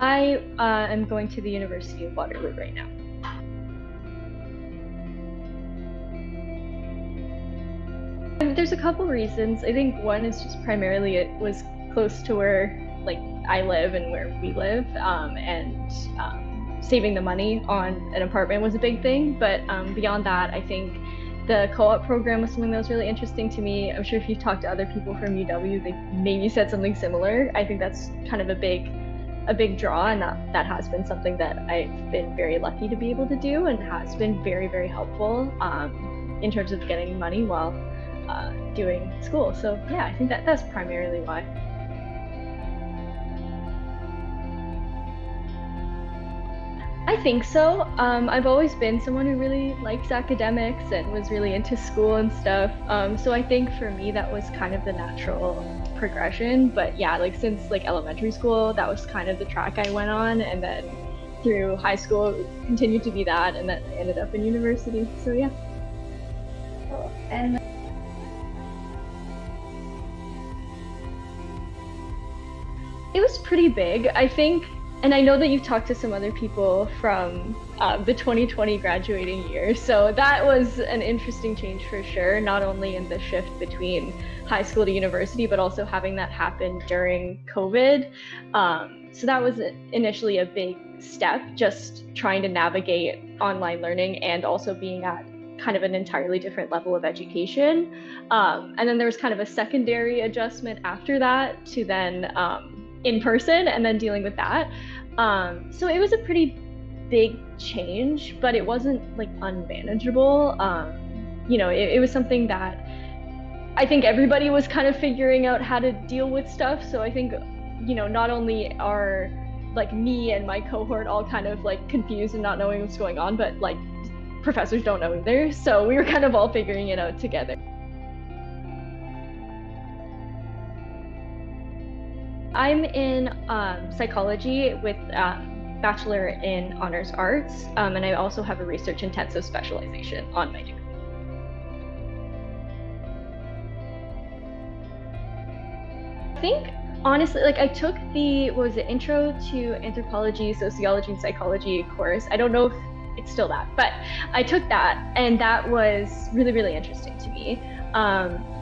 I am going to the University of Waterloo right now. And there's a couple reasons. I think one is just primarily it was close to where I live and where we live, and saving the money on an apartment was a big thing. But beyond that, I think the co-op program was something that was really interesting to me. I'm sure if you talk to other people from UW, they maybe said something similar. I think that's kind of a big draw, and that has been something that I've been very lucky to be able to do, and has been very, very helpful in terms of getting money while doing school. So yeah, I think that's primarily why. I think so. I've always been someone who really likes academics and was really into school and stuff. So I think for me that was kind of the natural progression. But yeah, since elementary school, that was kind of the track I went on, and then through high school it continued to be that, and then I ended up in university. So yeah. And It was pretty big, I think, and I know that you've talked to some other people from the 2020 graduating year, so that was an interesting change for sure, not only in the shift between high school to university, but also having that happen during COVID. So that was initially a big step, just trying to navigate online learning and also being at kind of an entirely different level of education. And then there was kind of a secondary adjustment after that to then in person, and then dealing with that. So it was a pretty big change, but it wasn't unmanageable. It was something that I think everybody was kind of figuring out how to deal with stuff. So I think, not only are me and my cohort all kind of confused and not knowing what's going on, but professors don't know either. So we were kind of all figuring it out together. I'm in psychology with Bachelor in Honors Arts, and I also have a research intensive specialization on my degree. I think honestly, I took the Intro to Anthropology, Sociology, and Psychology course. I don't know if it's still that, but I took that, and that was really, really interesting to me.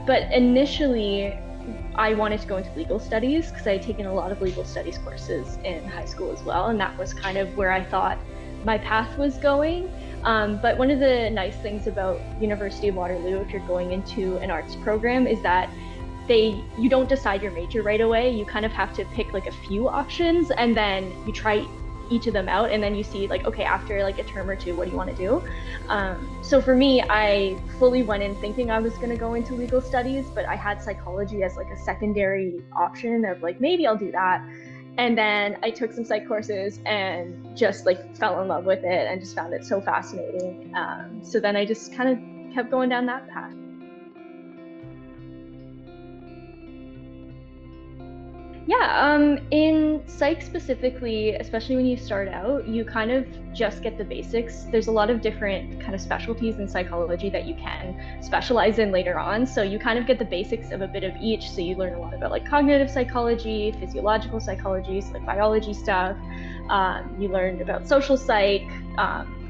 But initially, I wanted to go into legal studies because I had taken a lot of legal studies courses in high school as well, and that was kind of where I thought my path was going. But one of the nice things about University of Waterloo, if you're going into an arts program, is that you don't decide your major right away. You kind of have to pick a few options, and then you try each of them out, and then you see okay, after a term or two, what do you want to do? So for me, I fully went in thinking I was going to go into legal studies, but I had psychology as a secondary option of maybe I'll do that. And then I took some psych courses and just fell in love with it and just found it so fascinating. So then I just kind of kept going down that path. Yeah, in psych specifically, especially when you start out, you kind of just get the basics. There's a lot of different kind of specialties in psychology that you can specialize in later on. So you kind of get the basics of a bit of each. So you learn a lot about cognitive psychology, physiological psychology, so biology stuff. You learn about social psych,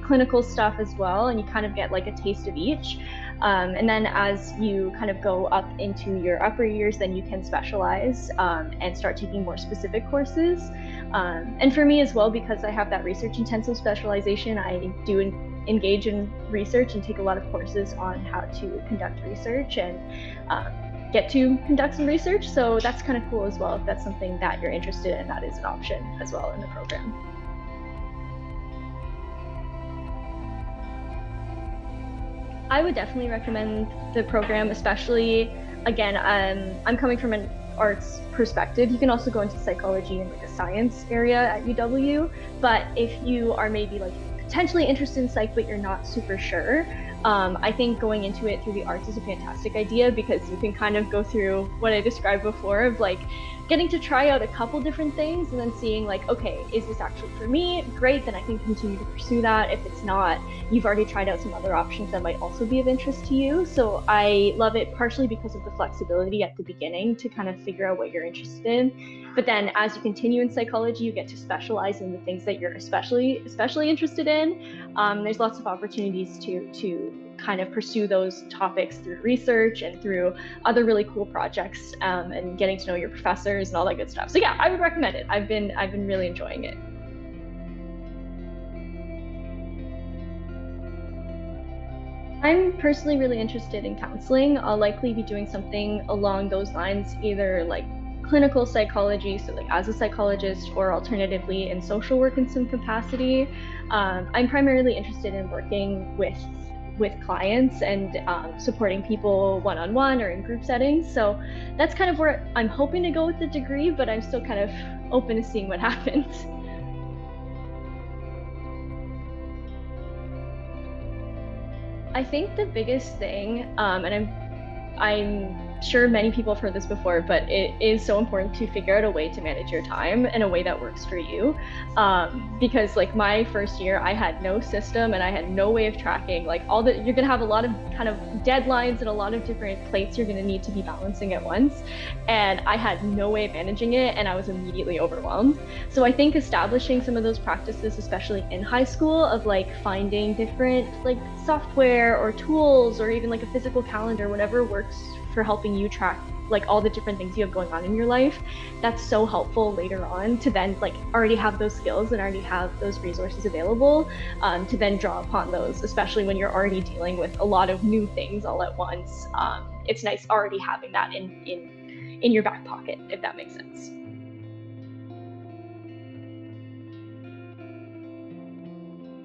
clinical stuff as well, and you kind of get a taste of each. And then as you kind of go up into your upper years, then you can specialize and start taking more specific courses. And for me as well, because I have that research intensive specialization, I do engage in research and take a lot of courses on how to conduct research and get to conduct some research. So that's kind of cool as well. If that's something that you're interested in, that is an option as well in the program. I would definitely recommend the program, especially, again, I'm coming from an arts perspective. You can also go into psychology in a science area at UW, but if you are maybe potentially interested in psych, but you're not super sure, I think going into it through the arts is a fantastic idea, because you can kind of go through what I described before of getting to try out a couple different things and then seeing like, okay, is this actually for me? Great, then I can continue to pursue that. If it's not, you've already tried out some other options that might also be of interest to you. So I love it partially because of the flexibility at the beginning to kind of figure out what you're interested in. But then as you continue in psychology, you get to specialize in the things that you're especially interested in. There's lots of opportunities to kind of pursue those topics through research and through other really cool projects, and getting to know your professors and all that good stuff. So yeah, I would recommend it. I've been really enjoying it. I'm personally really interested in counseling. I'll likely be doing something along those lines, either like clinical psychology, so like as a psychologist, or alternatively in social work in some capacity. I'm primarily interested in working with clients and supporting people one-on-one or in group settings. So that's kind of where I'm hoping to go with the degree, but I'm still kind of open to seeing what happens. I think the biggest thing, and I'm sure many people have heard this before, but it is so important to figure out a way to manage your time in a way that works for you. Because like my first year, I had no system and I had no way of tracking like all the, you're gonna have a lot of kind of deadlines and a lot of different plates you're gonna need to be balancing at once. And I had no way of managing it and I was immediately overwhelmed. So I think establishing some of those practices, especially in high school, of like finding different like software or tools or even like a physical calendar, whatever works for helping you track like all the different things you have going on in your life, that's so helpful later on to then like already have those skills and already have those resources available, to then draw upon those, especially when you're already dealing with a lot of new things all at once. It's nice already having that in your back pocket, if that makes sense.